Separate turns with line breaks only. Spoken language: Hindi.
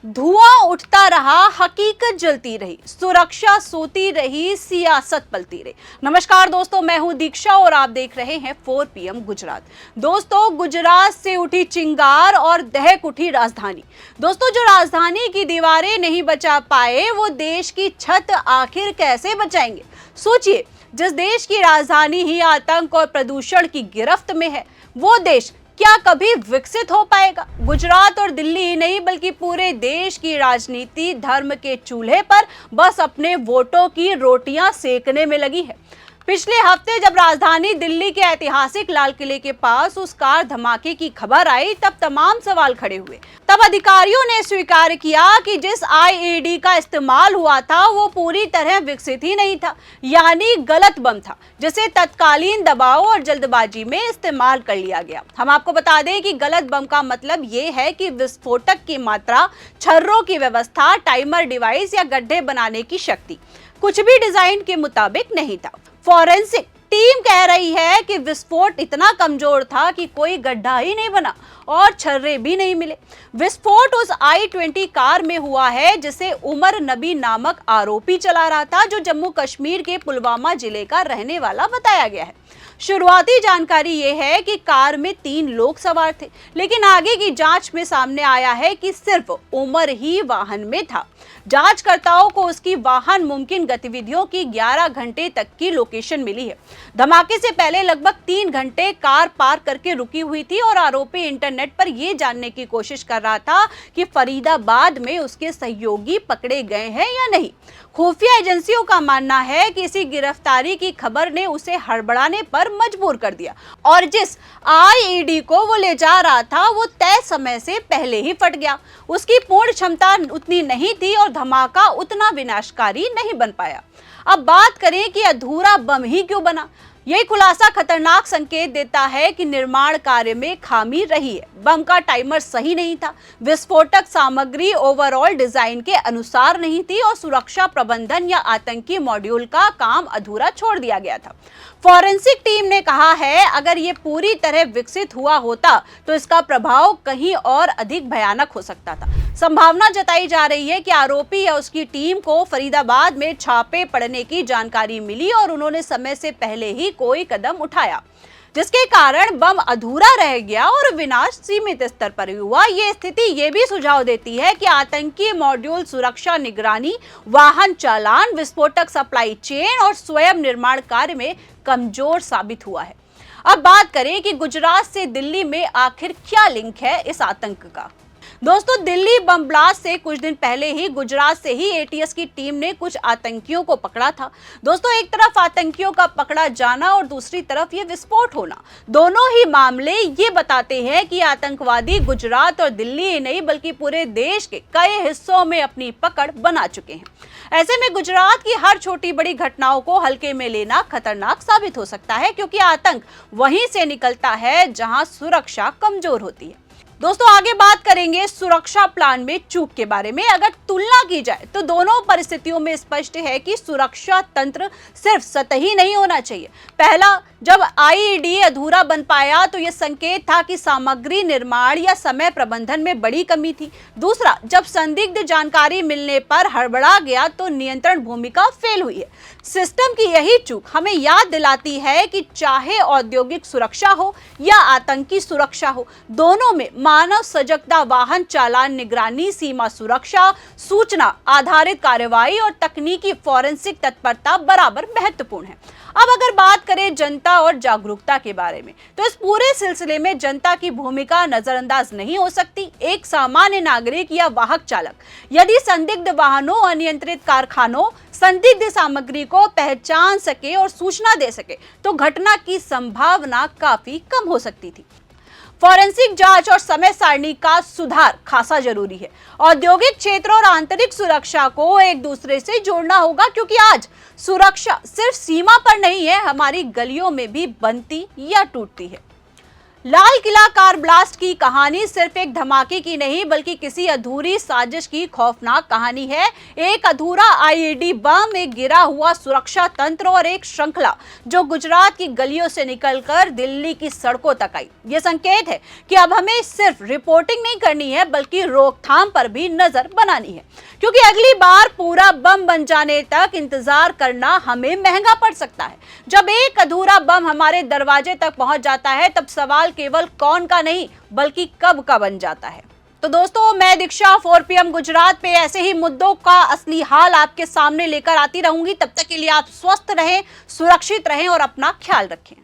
धुआं उठता रहा, हकीकत जलती रही, सुरक्षा सोती रही, सियासत पलती रही। नमस्कार दोस्तों, मैं हूं दीक्षा और आप देख रहे हैं 4 PM गुजरात। दोस्तों, गुजरात से उठी चिंगार और दहक उठी राजधानी। दोस्तों, जो राजधानी की दीवारें नहीं बचा पाए, वो देश की छत आखिर कैसे बचाएंगे? सोचिए, जिस देश की राजधानी ही आतंक और प्रदूषण की गिरफ्त में है, वो देश क्या कभी विकसित हो पाएगा? गुजरात और दिल्ली ही नहीं बल्कि पूरे देश की राजनीति धर्म के चूल्हे पर बस अपने वोटों की रोटियां सेकने में लगी है। पिछले हफ्ते जब राजधानी दिल्ली के ऐतिहासिक लाल किले के पास उस कार धमाके की खबर आई, तब तमाम सवाल खड़े हुए। तब अधिकारियों ने स्वीकार किया कि जिस आईईडी का इस्तेमाल हुआ था वो पूरी तरह विकसित ही नहीं था, यानी गलत बम था, जिसे तत्कालीन दबाव और जल्दबाजी में इस्तेमाल कर लिया गया। हम आपको बता दें कि गलत बम का मतलब ये है कि विस्फोटक की मात्रा, छर्रों की व्यवस्था, टाइमर डिवाइस या गड्ढे बनाने की शक्ति कुछ भी डिजाइन के मुताबिक नहीं था। फॉरेंसिक टीम कह रही है कि विस्फोट इतना कमजोर था कि कोई गड्ढा ही नहीं बना और छर्रे भी नहीं मिले। विस्फोट उस i20 कार में हुआ है जिसे उमर नबी नामक आरोपी चला रहा था, जो जम्मू कश्मीर के पुलवामा जिले का रहने वाला बताया गया है। शुरुआती जानकारी यह है कि कार में 3 लोग सवार थे, लेकिन आगे की जांच में सामने आया है कि सिर्फ उमर ही वाहन में था। जांचकर्ताओं को उसकी वाहन मुमकिन गतिविधियों की 11 घंटे तक की लोकेशन मिली है। धमाके से पहले लगभग 3 घंटे कार पार्क करके रुकी हुई थी और आरोपी इंटरनेट पर यह जानने की कोशिश कर रहा था कि फरीदाबाद में उसके सहयोगी पकड़े गए हैं या नहीं। खुफिया एजेंसियों का मानना है कि इसी गिरफ्तारी की खबर ने उसे हड़बड़ाने पर मजबूर कर दिया और जिस आईईडी को वो ले जा रहा था वो तय समय से पहले ही फट गया। उसकी पूर्ण क्षमता उतनी नहीं थी और धमाका उतना विनाशकारी नहीं बन पाया। अब बात करें कि अधूरा बम ही क्यों बना। यह खुलासा खतरनाक संकेत देता है कि निर्माण कार्य में खामी रही है। बम का टाइमर सही नहीं था, विस्फोटक सामग्री ओवरऑल डिजाइन के अनुसार नहीं थी और सुरक्षा प्रबंधन या आतंकी मॉड्यूल का काम अधूरा छोड़ दिया गया था। फॉरेंसिक टीम ने कहा है, अगर ये पूरी तरह विकसित हुआ होता तो इसका प्रभाव कहीं और अधिक भयानक हो सकता था। संभावना जताई जा रही है कि आरोपी या उसकी टीम को फरीदाबाद में छापे पड़ने की जानकारी मिली और उन्होंने समय से पहले ही कोई कदम उठाया, जिसके कारण बम अधूरा रह गया और विनाश सीमित स्तर पर हुआ। ये स्थिति ये भी सुझाव देती है कि आतंकी मॉड्यूल सुरक्षा निगरानी, वाहन चालान, विस्फोटक सप्लाई चेन और स्वयं निर्माण कार्य में कमजोर साबित हुआ है। अब बात करें कि गुजरात से दिल्ली में आखिर क्या लिंक है इस आतंक का। दोस्तों, दिल्ली बम ब्लास्ट से कुछ दिन पहले ही गुजरात से ही एटीएस की टीम ने कुछ आतंकियों को पकड़ा था। दोस्तों, एक तरफ आतंकियों का पकड़ा जाना और दूसरी तरफ ये विस्फोट होना, दोनों ही मामले ये बताते हैं कि आतंकवादी गुजरात और दिल्ली ही नहीं बल्कि पूरे देश के कई हिस्सों में अपनी पकड़ बना चुके हैं। ऐसे में गुजरात की हर छोटी बड़ी घटनाओं को हल्के में लेना खतरनाक साबित हो सकता है, क्योंकि आतंक वहीं से निकलता है जहां सुरक्षा कमजोर होती है। दोस्तों, आगे बात करेंगे सुरक्षा प्लान में चूक के बारे में। अगर तुलना की जाए तो दोनों परिस्थितियों में स्पष्ट है कि सुरक्षा तंत्र सिर्फ सतही नहीं होना चाहिए। पहला, जब आईईडी अधूरा बन पाया तो यह संकेत था कि सामग्री निर्माण या समय प्रबंधन में बड़ी कमी थी। दूसरा, जब संदिग्ध जानकारी मिलने पर हड़बड़ा गया तो नियंत्रण भूमिका फेल हुई है। सिस्टम की यही चूक हमें याद दिलाती है कि चाहे औद्योगिक सुरक्षा हो या आतंकी सुरक्षा हो, दोनों में मानव सजगता, वाहन चालान निगरानी, सीमा सुरक्षा, सूचना आधारित कार्रवाई और तकनीकी फॉरेंसिक तत्परता बराबर महत्वपूर्ण है। अब अगर बात करें जनता और जागरूकता के बारे में, तो इस पूरे सिलसिले में जनता की भूमिका नजरअंदाज नहीं हो सकती। एक सामान्य नागरिक या वाहक चालक यदि संदिग्ध वाहनों, अनियंत्रित कारखानों, संदिग्ध सामग्री को पहचान सके और सूचना दे सके तो घटना की संभावना काफी कम हो सकती थी। फॉरेंसिक जांच और समय सारणी का सुधार खासा जरूरी है। औद्योगिक क्षेत्र और आंतरिक सुरक्षा को एक दूसरे से जोड़ना होगा, क्योंकि आज सुरक्षा सिर्फ सीमा पर नहीं है, हमारी गलियों में भी बनती या टूटती है। लाल किला कार ब्लास्ट की कहानी सिर्फ एक धमाके की नहीं बल्कि किसी अधूरी साजिश की खौफनाक कहानी है। एक अधूरा आईईडी बम, एक गिरा हुआ सुरक्षा तंत्र और एक श्रृंखला जो गुजरात की गलियों से निकलकर दिल्ली की सड़कों तक आई। ये संकेत है कि अब हमें सिर्फ रिपोर्टिंग नहीं करनी है बल्कि रोकथाम पर भी नजर बनानी है, क्योंकि अगली बार पूरा बम बन जाने तक इंतजार करना हमें महंगा पड़ सकता है। जब एक अधूरा बम हमारे दरवाजे तक पहुंच जाता है तब सवाल केवल कौन का नहीं बल्कि कब का बन जाता है। तो दोस्तों, मैं दीक्षा 4PM गुजरात पे ऐसे ही मुद्दों का असली हाल आपके सामने लेकर आती रहूंगी। तब तक के लिए आप स्वस्थ रहें, सुरक्षित रहें और अपना ख्याल रखें।